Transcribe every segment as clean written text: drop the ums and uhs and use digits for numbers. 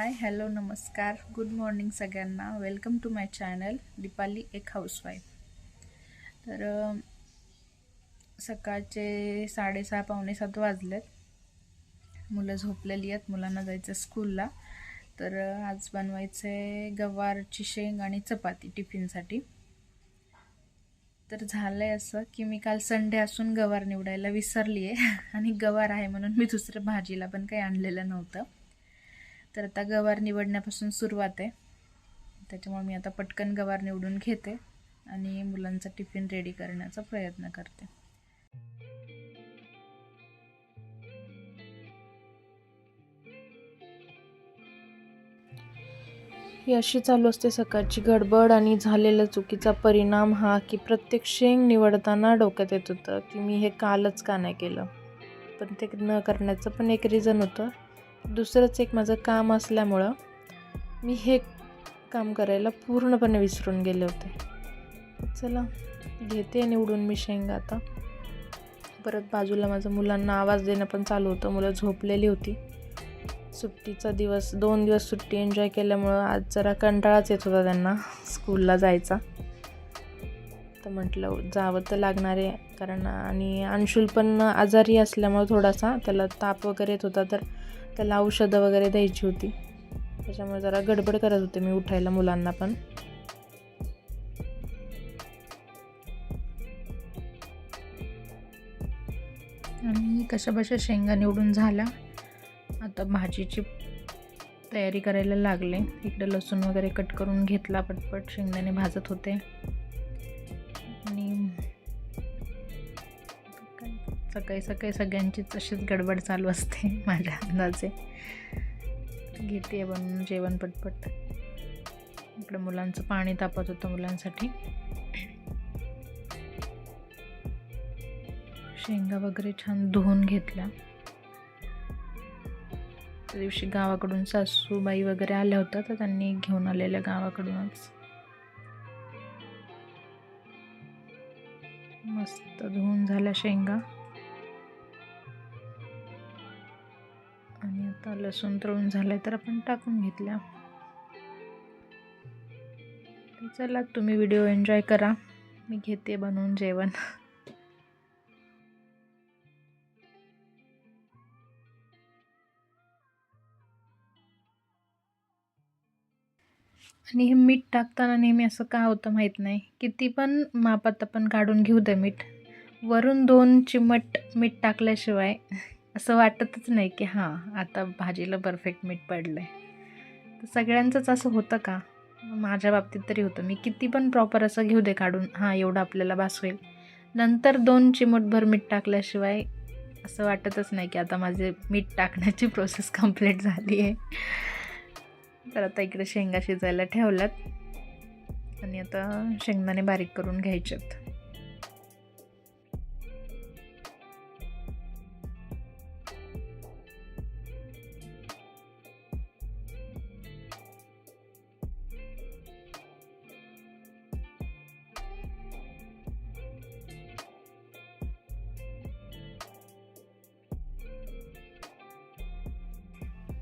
हाय hello नमस्कार good morning सगळ्यांना. Welcome to my channel Deepali एक हाऊसवाईफ. तर सकाळचे 6:30 पावणे 7 वाजलेत. मुलं झोपलेली आहेत, मुलांना जायचं स्कूलला. तर आज बनवायचं आहे गवारची शेंग आणि चपाती टिफिनसाठी. तर झालं आहे असं की मी काल संडे असून गवार निवडायला विसरली आहे आणि गवार आहे म्हणून मी दुसरं भाजीला पण काही आणलेलं नव्हतं. तर आता गवार निवडण्यापासून सुरुवात आहे. त्याच्यामुळे मी आता पटकन गवार निवडून घेते आणि मुलांचा टिफिन रेडी करण्याचा प्रयत्न करते. ही अशी चालू असते सकाळची गडबड आणि झालेला चुकीचा परिणाम हा की प्रत्येक शेंग निवडताना डोक्यात येत होतं की मी हे कालच का नाही केलं. पण ते न करण्याचं पण एक रिझन होतं. दुसरंच एक माझं काम असल्यामुळं मी हे काम करायला पूर्णपणे विसरून गेले होते. चला घेते निवडून मी शेंगा आता. परत बाजूला माझं मुलांना आवाज देणं पण चालू होतं. मुलं झोपलेली होती. सुट्टीचा दिवस 2 दिवस सुट्टी एन्जॉय केल्यामुळं आज जरा कंटाळाच येत होता त्यांना स्कूलला जायचा. तर म्हटलं जावं तर लागणार आहे, कारण आणि अंशुल पण आजारी असल्यामुळं थोडासा त्याला ताप वगैरे येत होता. तर त्याला औषधं वगैरे द्यायची होती. त्याच्यामुळे जरा गडबड करत होते मी उठायला मुलांना पण. आणि कशाबशा शेंगा निवडून झाल्या. आता भाजीची तयारी करायला लागले. इकडे लसूण वगैरे कट करून घेतला, पटपट शेंगदाणे भाजत होते. आणि सकाळी सकाळी सगळ्यांचीच अशीच गडबड चालू असते माझ्या अंदाजे. घेते बनवून जेवण पटपट. इकडे मुलांचं पाणी तापत होतं मुलांसाठी. शेंगा वगैरे छान धुवून घेतल्या. त्या दिवशी गावाकडून सासूबाई वगैरे आल्या होत्या, तर त्यांनी घेऊन आलेल्या गावाकडूनच. मस्त धुवून झाल्या शेंगा. आणि आता लसूण तळून झालंय तर आपण टाकून घेतल्या. चला तुम्ही व्हिडिओ एन्जॉय करा, मी घेते बनवून जेवण. आणि हे मीठ टाकताना नेहमी असं का होतं माहीत नाही, किती पण मापात आपण काढून घेऊ दे मीठ, वरून 2 चिमट मीठ टाकल्याशिवाय असं वाटतच नाही की हां आता भाजीला परफेक्ट मीठ पडलं आहे. तर सगळ्यांचंच असं होतं का? माझ्या बाबतीत तरी होतं. मी किती पण प्रॉपर असं घेऊ दे काढून, हां एवढं आपल्याला बास होईल, नंतर 2 चिमटभर मीठ टाकल्याशिवाय असं वाटतच नाही की आता माझे मीठ टाकण्याची प्रोसेस कंप्लीट झाली आहे. तर आता इकडे शेंगा शिजायला ठेवल्यात आणि आता शेंगदाणे बारीक करून घ्यायचेत.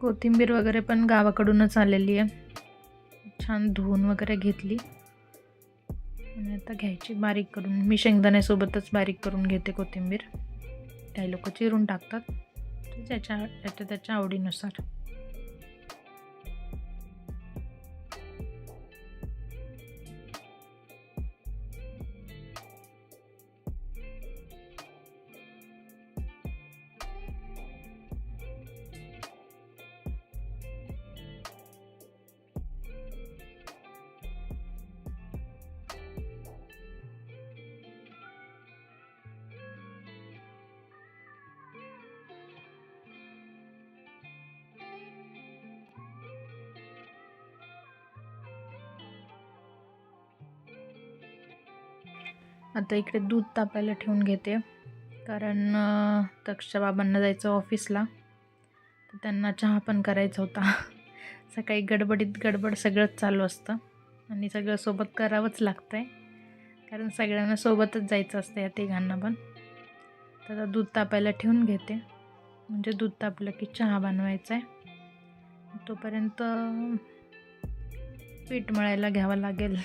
कोथिंबीर वगैरे पण गावाकडूनच आलेली आहे. छान धुवून वगैरे घेतली आणि आता घ्यायची बारीक करून. मी शेंगदाण्यासोबतच बारीक करून घेते कोथिंबीर. काही लोक चिरून टाकतात, त्याच्या आवडीनुसार. आता इकडे दूध तापायला ठेवून घेते, कारण तक्षच्या बाबांना जायचं ऑफिसला, तर त्यांना चहा पण करायचा होता. सकाळी गडबडीत गडबड सगळंच चालू असतं आणि सगळं सोबत करावंच लागतं आहे, कारण सगळ्यांना सोबतच जायचं असतं या तिघांना पण. तर आता दूध तापायला ठेवून घेते, म्हणजे दूध तापलं की चहा बनवायचा आहे. तोपर्यंत पीठ मळायला घ्यावं लागेल.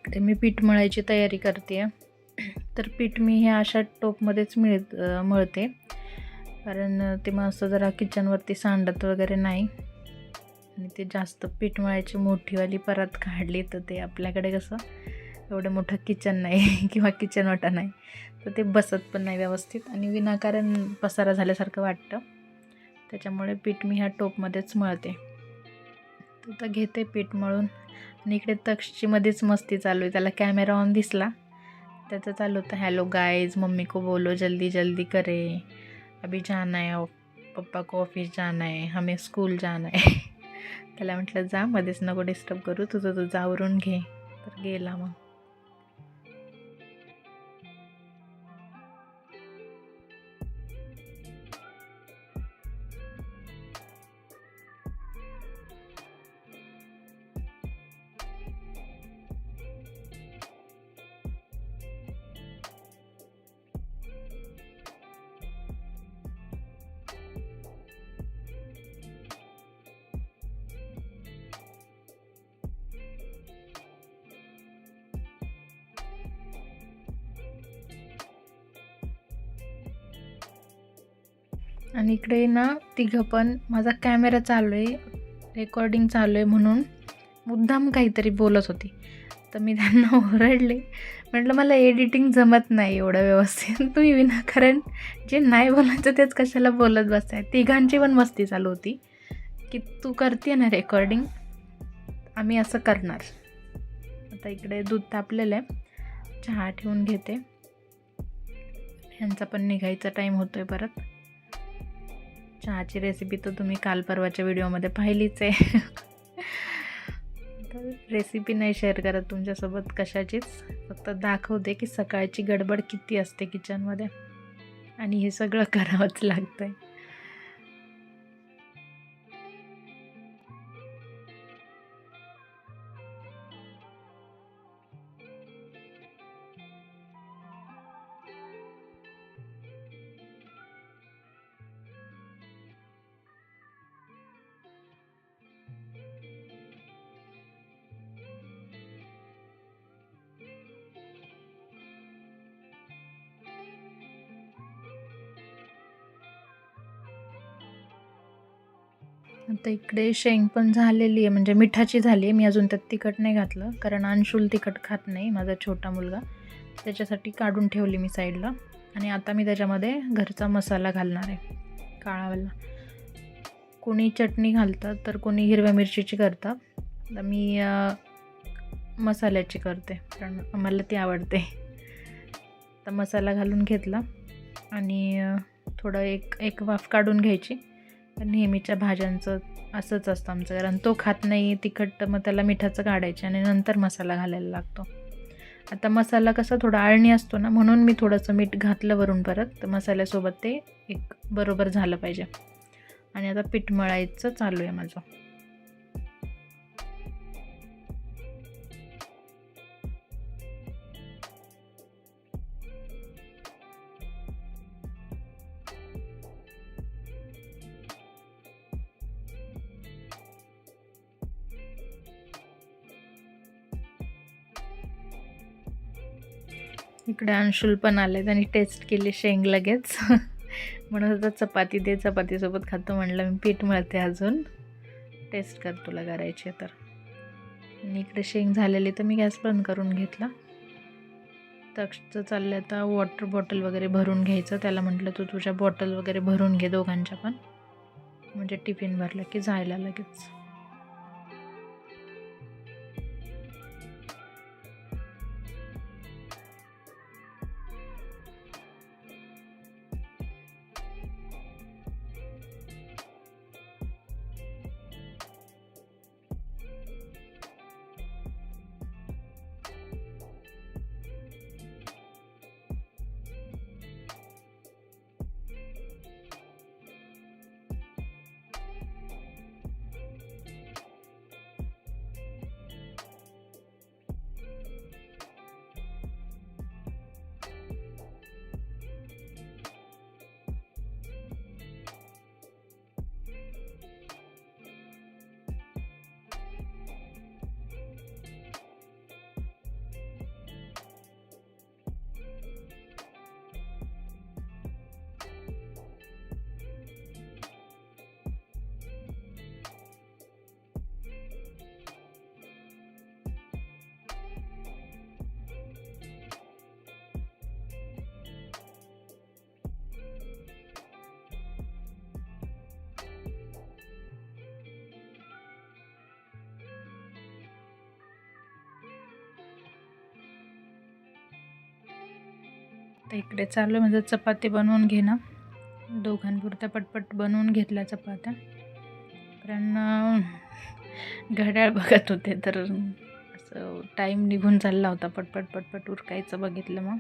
इकडे मी पीठ मळायची तयारी करते. तर पीठ मी हे अशा टोपमध्येच मळते, कारण ते मग असं जरा किचनवरती सांडत वगैरे नाही. आणि ते जास्त पीठ मळायची मोठीवाली परात काढली तर ते आपल्याकडे कसं एवढं मोठं किचन नाही किंवा किचन वाटा नाही, तर ते बसत पण नाही व्यवस्थित आणि विनाकारण पसारा झाल्यासारखं वाटतं. त्याच्यामुळे पीठ मी ह्या टोपमध्येच मळते. तर आता घेते पीठ मळून. आणि इकडे तक्षची मध्येच मस्ती चालू आहे. त्याला कॅमेरा ऑन दिसला, त्याचं चालू होतं, हॅलो गाइज, मम्मी को बोलो जल्दी जल्दी करे, अभी जाना है, पप्पा को ऑफिस जाना है, हमें स्कूल जाना है. त्याला म्हटलं जा, मध्येच नको डिस्टर्ब करू, तुझं आवरून घे. तर गेला मग. आणि इकडे ना तिघं पण, माझा कॅमेरा चालू आहे, रेकॉर्डिंग चालू आहे म्हणून मुद्दाम काहीतरी बोलत होती. तर मी त्यांना ओरडले, म्हटलं मला एडिटिंग जमत नाही एवढं व्यवस्थित, तुम्ही विनाकारण जे नाही बोलायचं तेच कशाला बोलत बसताय. तिघांची पण मस्ती चालू होती की तू करते ना रेकॉर्डिंग, आम्ही असं करणार. आता इकडे दूध तापलेलं आहे, चहा ठेवून घेते. ह्यांचा पण निघायचा टाईम होतोय परत. चहाची रेसिपी तर तुम्ही काल परवाच्या व्हिडिओमध्ये पाहिलीच आहे. तर रेसिपी नाही शेअर करत तुमच्यासोबत कशाचीच, फक्त दाखवते की सकाळची गडबड किती असते किचनमध्ये आणि हे सगळं करावंच लागतं आहे. आता इकडे शेंग पण झालेली आहे, म्हणजे मिठाची झाली आहे. मी अजून त्यात तिखट नाही घातलं, कारण अंशुल तिखट खात नाही, माझा छोटा मुलगा. त्याच्यासाठी काढून ठेवली मी साईडला. आणि आता मी त्याच्यामध्ये घरचा मसाला घालणार आहे, काळावाला. कोणी चटणी घालतं तर कोणी हिरव्या मिरचीची करतं. तर मी मसाल्याची करते, कारण आम्हाला ती आवडते. तर मसाला घालून घेतला आणि थोडं एक वाफ काढून घ्यायची. नेहमीच्या भाज्यांचं असंच असतं आमचं, कारण तो खात नाही तिखट, तर मग त्याला मिठाचं काढायचं आणि नंतर मसाला घालायला लागतो. आता मसाला कसा थोडा आळणी असतो ना, म्हणून मी थोडंसं मीठ घातलं वरून परत, तर मसाल्यासोबत ते एक बरोबर झालं पाहिजे. आणि आता पीठ मळायचं चालू आहे माझं. इकडे अंशुल पण आले, त्यांनी टेस्ट केली शेंग लगेच. म्हणत होता चपाती दे, चपातीसोबत खातो. म्हणलं मी पीठ मळते अजून, टेस्ट कर तुला करायची तर. आणि इकडे शेंग झालेली, तर मी गॅस बंद करून घेतला. तक्षचं चाललं आता वॉटर बॉटल वगैरे भरून घ्यायचं. त्याला म्हटलं तू तुझ्या बॉटल वगैरे भरून घे दोघांच्या पण, म्हणजे टिफिन भरलं की जायला लगेच. तर इकडे चालू म्हणजे चपाती बनवून घेणं. दोघांपुरत्या पटपट बनवून घेतल्या चपात्या, कारण घड्याळ बघत होते तर असं टाईम निघून चालला होता. पटपट पटपट उरकायचं बघितलं. मग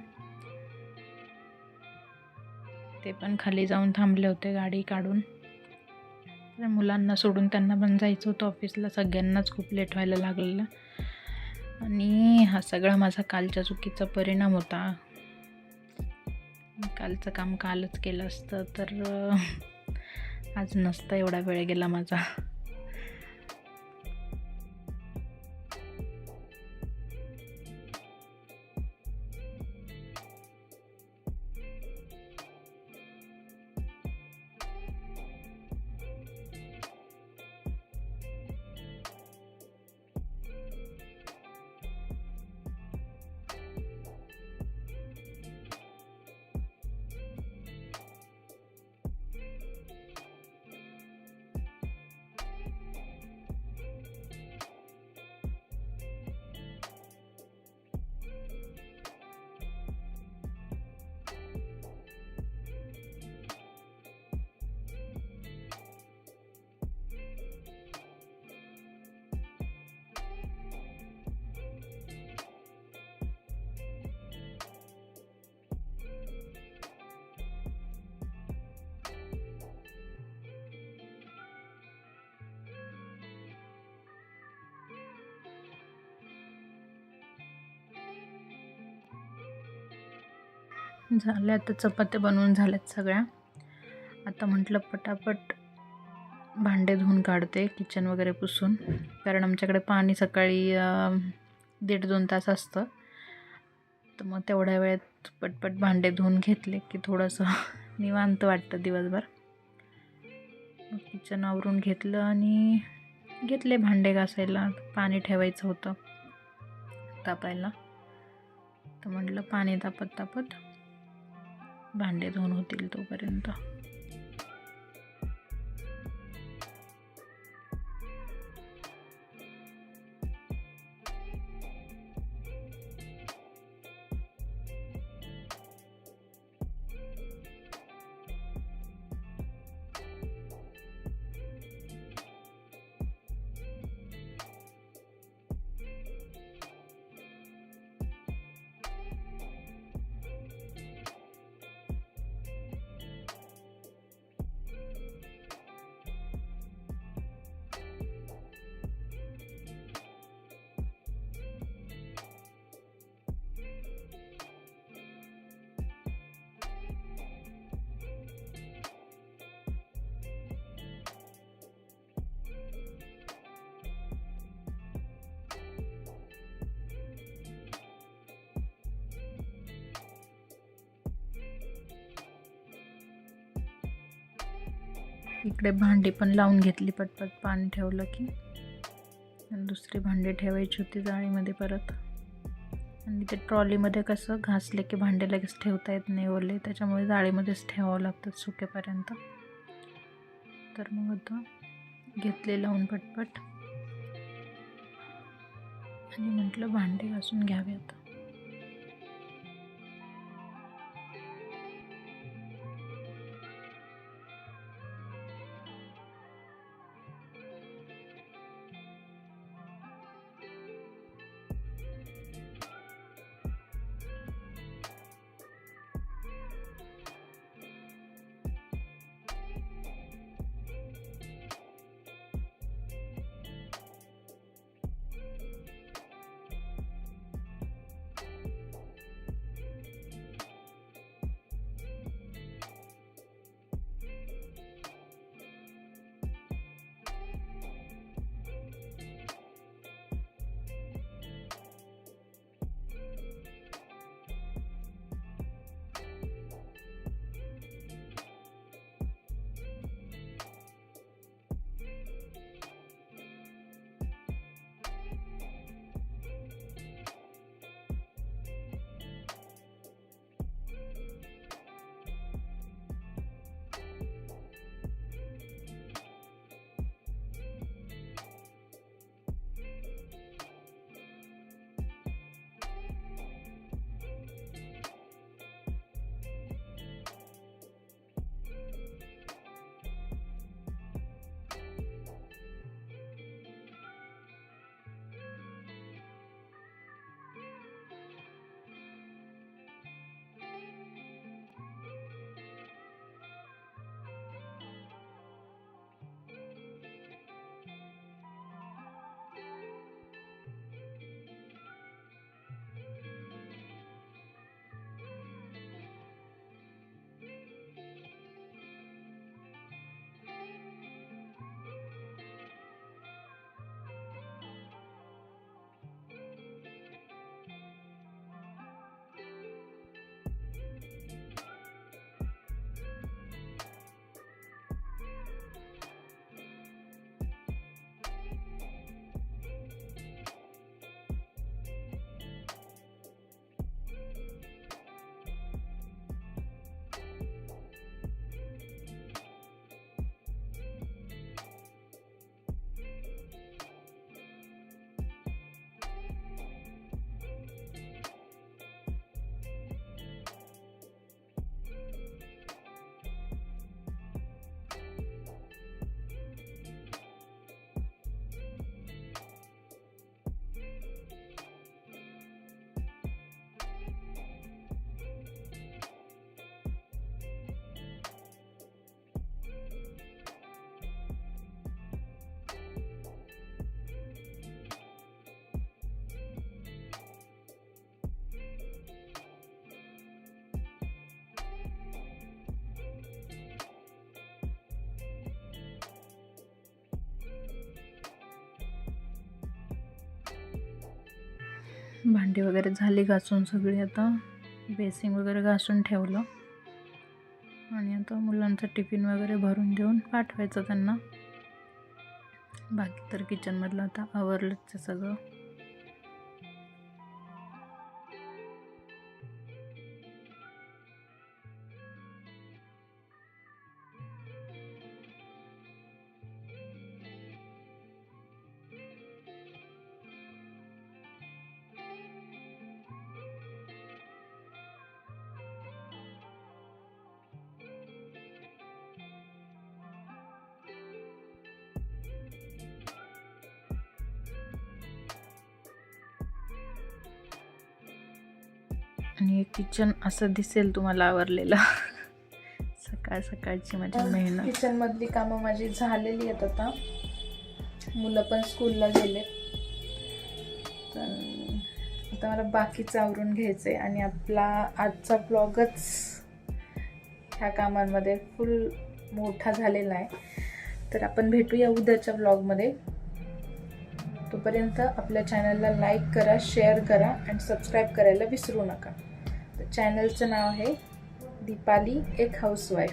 ते पण खाली जाऊन थांबले होते गाडी काढून. तर मुलांना सोडून त्यांना पण जायचं होतं ऑफिसला. सगळ्यांनाच खूप लेट व्हायला लागलेलं आणि हा सगळा माझा कालच्या चुकीचा परिणाम होता. कालचं काम कालच केलं असतं तर आज नसता एवढा वेळ गेला माझा. झाल्या आता चपात्या बनवून झाल्यात सगळ्या. आता म्हटलं पटापट भांडे धुवून काढते, किचन वगैरे पुसून, कारण आमच्याकडे पाणी सकाळी 1.5-2 तास असतं. तर मग तेवढ्या वेळात पटपट भांडे धुवून घेतले की थोडंसं निवांत वाटतं दिवसभर. मग किचन आवरून घेतलं आणि घेतले भांडे घासायला. पाणी ठेवायचं होतं तापायला, तर म्हटलं पाणी तापत तापत भांडे धुवून होतील तोपर्यंत. इकडे भांडी पण लावून घेतली पटपट पाणी ठेवलं की. दुसरी भांडी ठेवायची होती जाळीमध्ये परत. आणि ते ट्रॉलीमध्ये कसं घासले की भांडे लगेच ठेवता येत नाही ओले, त्याच्यामुळे जाळीमध्येच ठेवावं लागतं सुकेपर्यंत. तर मग आता घेतले लावून पटपट आणि म्हटलं भांडे घासून घ्यावे आता. भांडी वगैरे झाली घासून सगळी, आता बेसिंग वगैरे घासून ठेवलं आणि आता मुलांचा टिफिन वगैरे भरून देऊन पाठवायचं त्यांना. बाकी तर किचनमधलं आता आवरलंच आहे सगळं. आणि किचन असं दिसेल तुम्हाला आवरलेलं. सकाळ सकाळची माझी मेहनत. किचनमधली कामं माझी झालेली आहेत आता. मुलं पण स्कूलला गेले, तर आता मला बाकीचं आवरून घ्यायचं आहे. आणि आपला आजचा ब्लॉगच ह्या कामांमध्ये फुल मोठा झालेला आहे. तर आपण भेटूया उद्याच्या ब्लॉगमध्ये. तोपर्यंत आपल्या चॅनलला लाईक करा, शेअर करा आणि सबस्क्राईब करायला विसरू नका. तर चॅनलचं नाव आहे दीपाली एक हाऊसवाईफ.